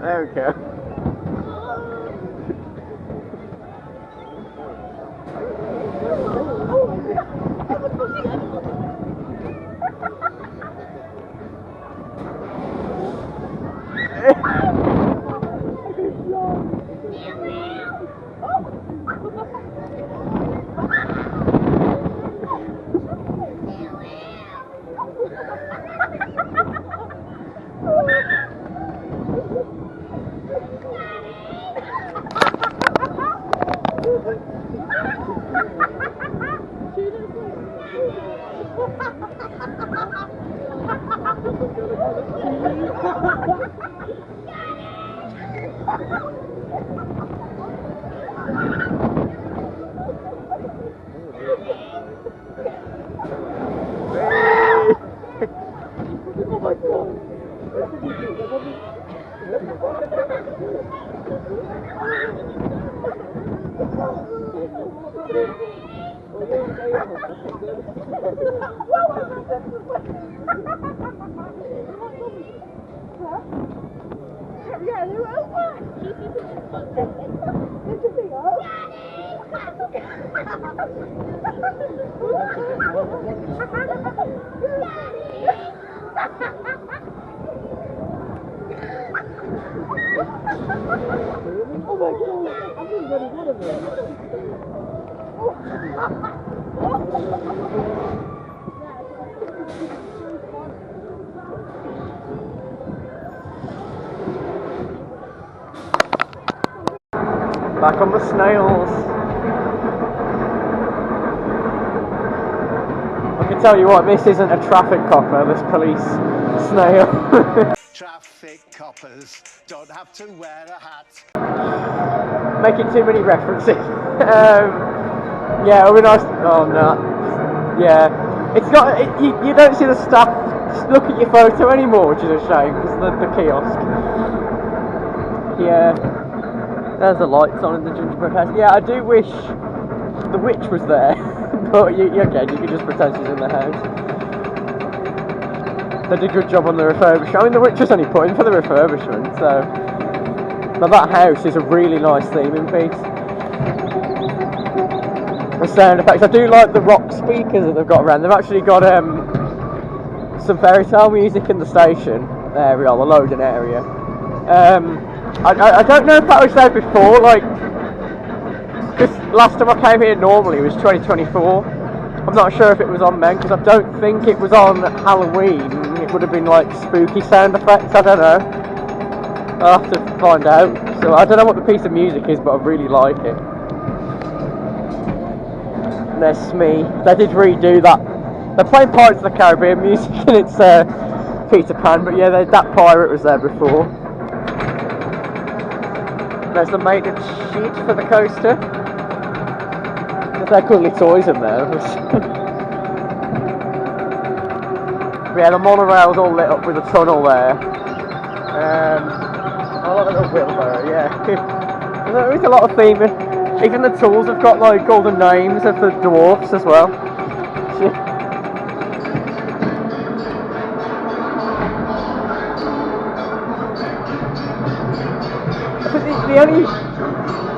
There we go. Back on the Snails. I can tell you what, this isn't a traffic copper, this police snail. Traffic coppers don't have to wear a hat. Making too many references. Yeah, it'll be nice. Oh no. Yeah, it's got. You don't see the staff look at your photo anymore, which is a shame because the kiosk. Yeah, there's the lights on in the gingerbread house. Yeah, I do wish the witch was there, but again, you can just pretend she's in the house. They did a good job on the refurbishment. I mean, the witch was only put in for the refurbishment, so. Now that house is a really nice theming piece. The sound effects. I do like the rock speakers that they've got around. They've actually got some fairy tale music in the station area, the loading area. I don't know if that was there before, like, because last time I came here normally was 2024. I'm not sure if it was on then, because I don't think it was on Halloween. It would have been like spooky sound effects, I don't know. I'll have to find out. So I don't know what the piece of music is, but I really like it. And there's Smee. They did redo that. They're playing Pirates of the Caribbean music and it's Peter Pan, but yeah, that pirate was there before. There's the maintenance sheet for the coaster. There's cuddly toys in there. Yeah, the monorail's all lit up with a tunnel there. I like the little wheelbarrow, yeah. There is a lot of theming. Even the tools have got like all the names of the dwarfs as well. I think the only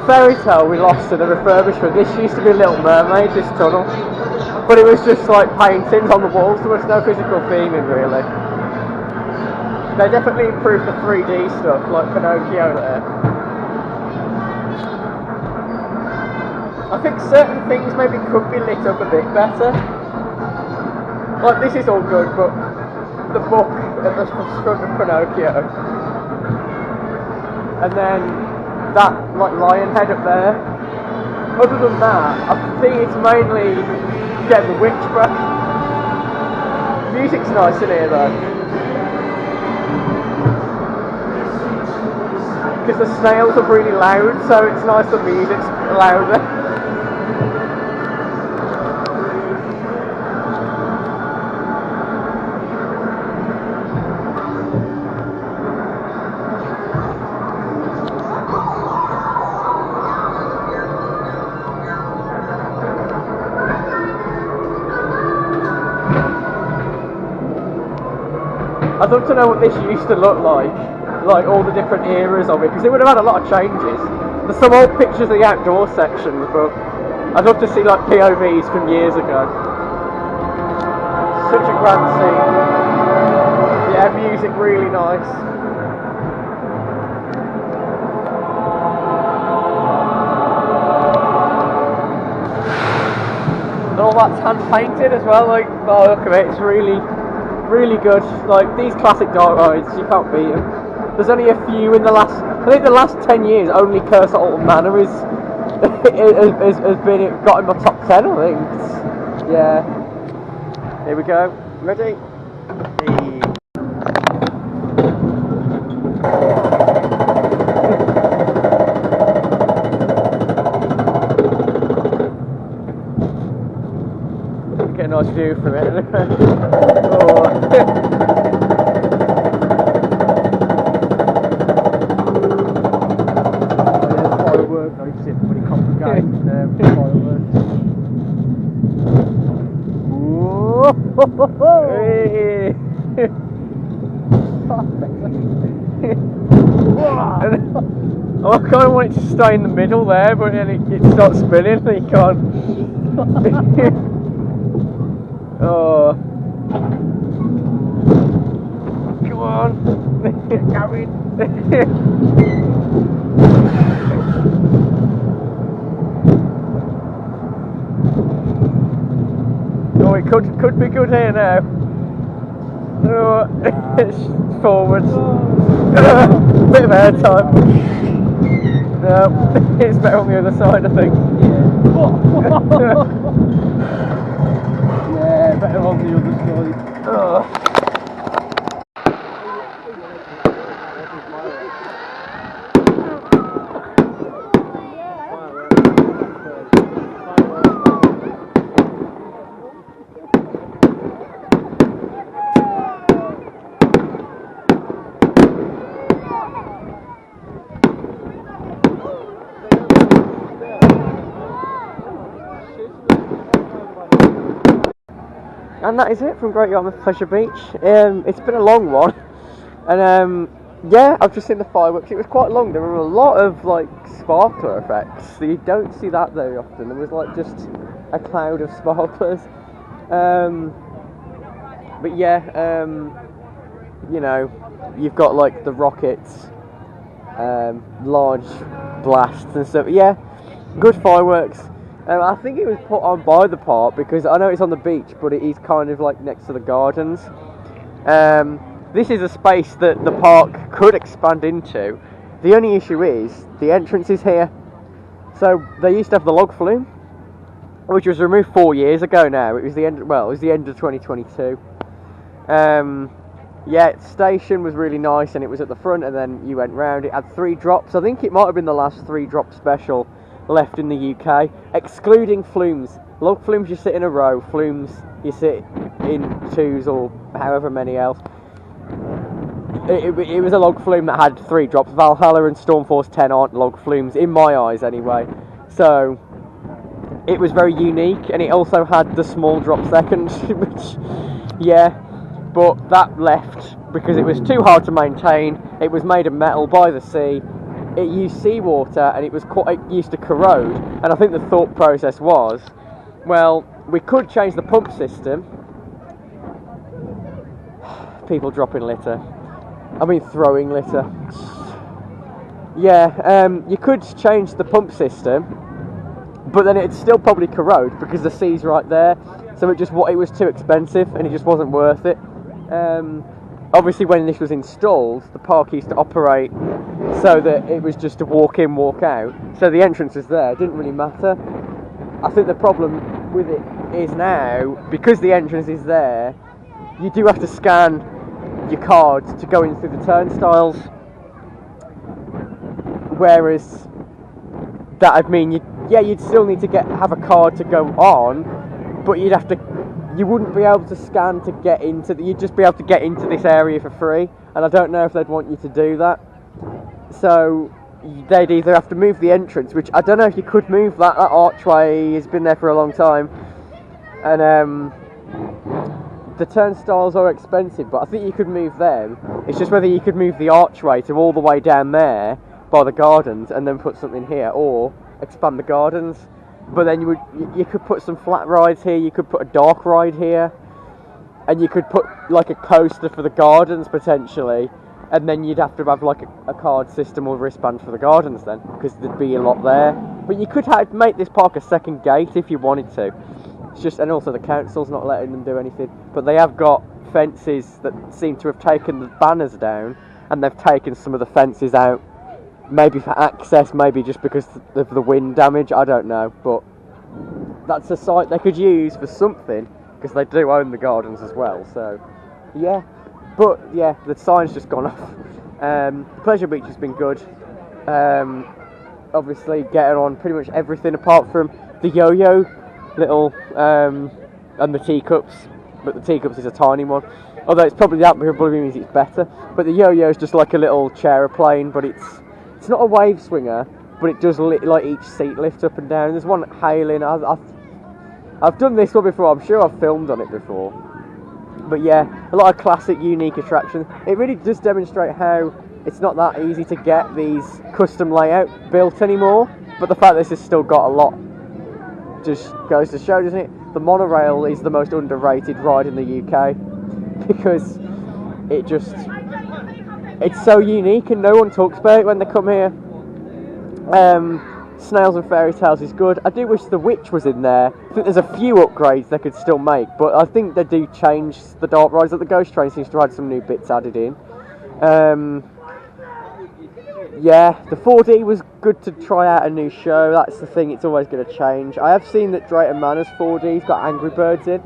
fairy tale we lost to the refurbishment, this used to be Little Mermaid, this tunnel. But it was just like paintings on the walls, there was no physical theming really. They definitely improved the 3D stuff, like Pinocchio there. I think certain things maybe could be lit up a bit better. Like this is all good, but the book at the front of Pinocchio. And then that like lion head up there. Other than that, I think it's mainly getting the witch back. Music's nice in here though. Because the snails are really loud, so it's nice the music's louder. I'd love to know what this used to look like all the different eras of it, because it would have had a lot of changes. There's some old pictures of the outdoor sections, but I'd love to see like POVs from years ago. Such a grand scene. Yeah, music really nice. And all that's hand painted as well, like, oh look at it, it's really good. Like, these classic dark rides, you can't beat them. There's only a few in the last, I think the last 10 years, only Curse at Alton Manor has been, got in my top 10, I think. Yeah. Here we go. Ready? Get a nice view from it. Oh. Hey. I kind of want it to stay in the middle there, but then it starts spinning and you can't. Oh. Come on. Get going. Oh, it could be good here now. Oh, it's forwards. Bit of air time. No, it's better on the other side, I think. Yeah, better on the other side. Oh. And that is it from Great Yarmouth Pleasure Beach. It's been a long one, and yeah, I've just seen the fireworks. It was quite long. There were a lot of like sparkler effects. You don't see that very often. There was like just a cloud of sparklers. But yeah, you know, you've got like the rockets, large blasts and stuff. Yeah, good fireworks. I think it was put on by the park because I know it's on the beach, but it is kind of like next to the gardens. This is a space that the park could expand into. The only issue is the entrance is here. So they used to have the log flume, which was removed 4 years ago now. It was the end. Well, it was the end of 2022. Yeah, station was really nice, and it was at the front, and then you went round. It had 3 drops. I think it might have been the last 3 drop special left in the UK, excluding flumes. Log flumes you sit in a row, flumes you sit in 2s or however many else. It was a log flume that had 3 drops. Valhalla and Stormforce 10 aren't log flumes, in my eyes anyway. So it was very unique, and it also had the small drop second, which, yeah, but that left because it was too hard to maintain. It was made of metal by the sea. It used seawater, and it used to corrode. And I think the thought process was, well, we could change the pump system. People dropping litter. I mean, throwing litter. Yeah, you could change the pump system, but then it'd still probably corrode because the sea's right there. So it was too expensive, and it just wasn't worth it. Obviously, when this was installed, the park used to operate so that it was just a walk in, walk out. So the entrance was there, it didn't really matter. I think the problem with it is now, because the entrance is there, you do have to scan your card to go in through the turnstiles. Whereas that'd mean you'd still need to have a card to go on, but you wouldn't be able to scan to get into you'd just be able to get into this area for free, and I don't know if they'd want you to do that. So they'd either have to move the entrance, which I don't know if you could move that archway has been there for a long time, and the turnstiles are expensive, but I think you could move them. It's just whether you could move the archway to all the way down there by the gardens and then put something here, or expand the gardens. But then you could put some flat rides here, you could put a dark ride here, and you could put like a coaster for the gardens potentially, and then you'd have to have like a card system or wristband for the gardens then, because there'd be a lot there. But you could make this park a second gate if you wanted to. It's just, and also the council's not letting them do anything, but they have got fences that seem to have taken the banners down, and they've taken some of the fences out. Maybe for access, maybe just because of the wind damage, I don't know, but that's a site they could use for something, because they do own the gardens as well, so yeah. But yeah, the sign's just gone off. Pleasure Beach has been good. Obviously getting on pretty much everything apart from the yo-yo little and the teacups, but the teacups is a tiny one, although it's probably means it's better. But the yo-yo is just like a little chair-a-plane, but it's not a wave swinger, but it does like each seat lift up and down. There's one hailing. I've done this one before. I'm sure I've filmed on it before. But yeah, a lot of classic, unique attractions. It really does demonstrate how it's not that easy to get these custom layout built anymore. But the fact this has still got a lot just goes to show, doesn't it? The monorail is the most underrated ride in the UK because it's so unique and no one talks about it when they come here. Snails and Fairy Tales is good. I do wish the Witch was in there. I think there's a few upgrades they could still make, but I think they do change the dark rides. Like the Ghost Train seems to have had some new bits added in. Yeah, the 4D was good to try out a new show. That's the thing, it's always going to change. I have seen that Drayton Manor's 4D's got Angry Birds in.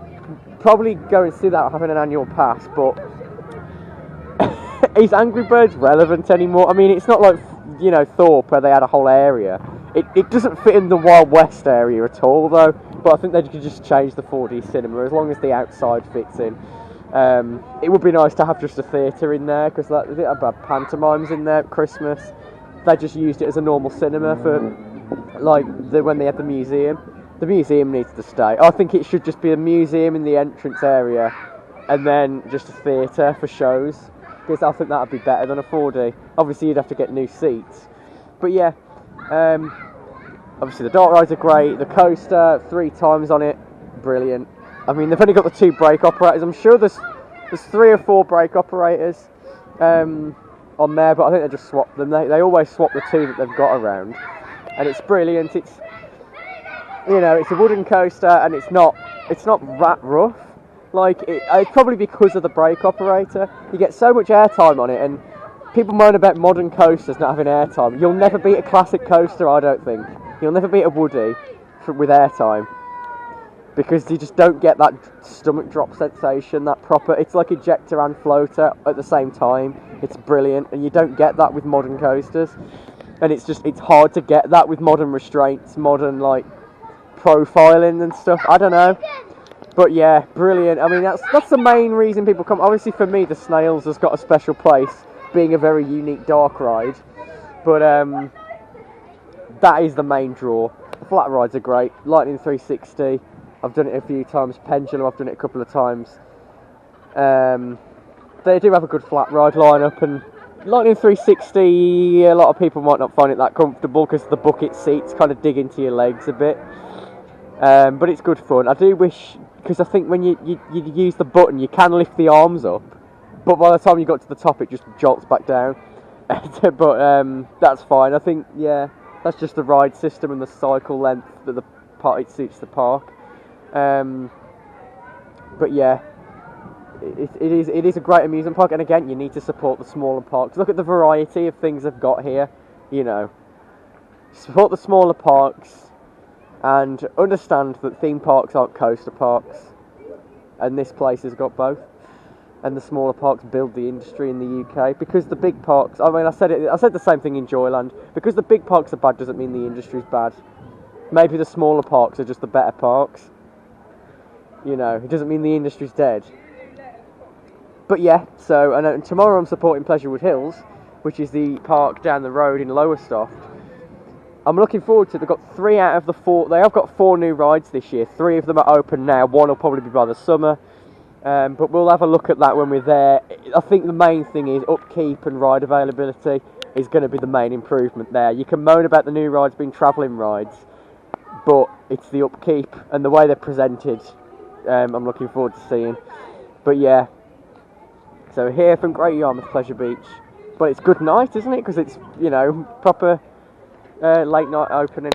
Probably go and see that having an annual pass, but is Angry Birds relevant anymore? I mean, it's not like, you know, Thorpe where they had a whole area. It doesn't fit in the Wild West area at all, though. But I think they could just change the 4D cinema as long as the outside fits in. It would be nice to have just a theatre in there, because they had pantomimes in there at Christmas. They just used it as a normal cinema for, like, when they had the museum. The museum needs to stay. I think it should just be a museum in the entrance area, and then just a theatre for shows, because I think that would be better than a 4D. Obviously, you'd have to get new seats. But yeah, obviously the dark rides are great. The coaster, 3 times on it, brilliant. I mean, they've only got the 2 brake operators. I'm sure there's 3 or 4 brake operators on there, but I think they just swapped them. They always swap the 2 that they've got around, and it's brilliant. It's, you know, it's a wooden coaster, and it's not that rough. Like, it's probably because of the brake operator. You get so much airtime on it, and people moan about modern coasters not having airtime. You'll never beat a classic coaster, I don't think. You'll never beat a Woody with airtime, because you just don't get that stomach drop sensation, that proper... It's like ejector and floater at the same time. It's brilliant, and you don't get that with modern coasters. And it's hard to get that with modern restraints, modern, like, profiling and stuff. I don't know. But yeah, brilliant. I mean, that's the main reason people come. Obviously, for me, the Snails has got a special place, being a very unique dark ride. But that is the main draw. The flat rides are great. Lightning 360, I've done it a few times. Pendulum, I've done it a couple of times. They do have a good flat ride lineup, and Lightning 360, a lot of people might not find it that comfortable because the bucket seats kind of dig into your legs a bit. But it's good fun. I do wish, because I think when you use the button, you can lift the arms up, but by the time you got to the top, it just jolts back down. But that's fine. I think, yeah, that's just the ride system and the cycle length that it suits the park. But yeah, it is a great amusement park, and again, you need to support the smaller parks. Look at the variety of things they've got here. You know, support the smaller parks, and understand that theme parks aren't coaster parks, and this place has got both. And the smaller parks build the industry in the UK, because the big parks... I mean, I said the same thing in Joyland. Because the big parks are bad doesn't mean the industry's bad. Maybe the smaller parks are just the better parks. You know, it doesn't mean the industry's dead. But yeah, so, and tomorrow I'm supporting Pleasurewood Hills, which is the park down the road in Lowestoft. I'm looking forward to it. They've got 3 out of the 4... They have got 4 new rides this year. 3 of them are open now. 1 will probably be by the summer. But we'll have a look at that when we're there. I think the main thing is upkeep and ride availability is going to be the main improvement there. You can moan about the new rides being travelling rides, but it's the upkeep and the way they're presented I'm looking forward to seeing. But yeah, so here from Great Yarmouth Pleasure Beach. But it's good night, isn't it? Because it's, you know, proper late night opening.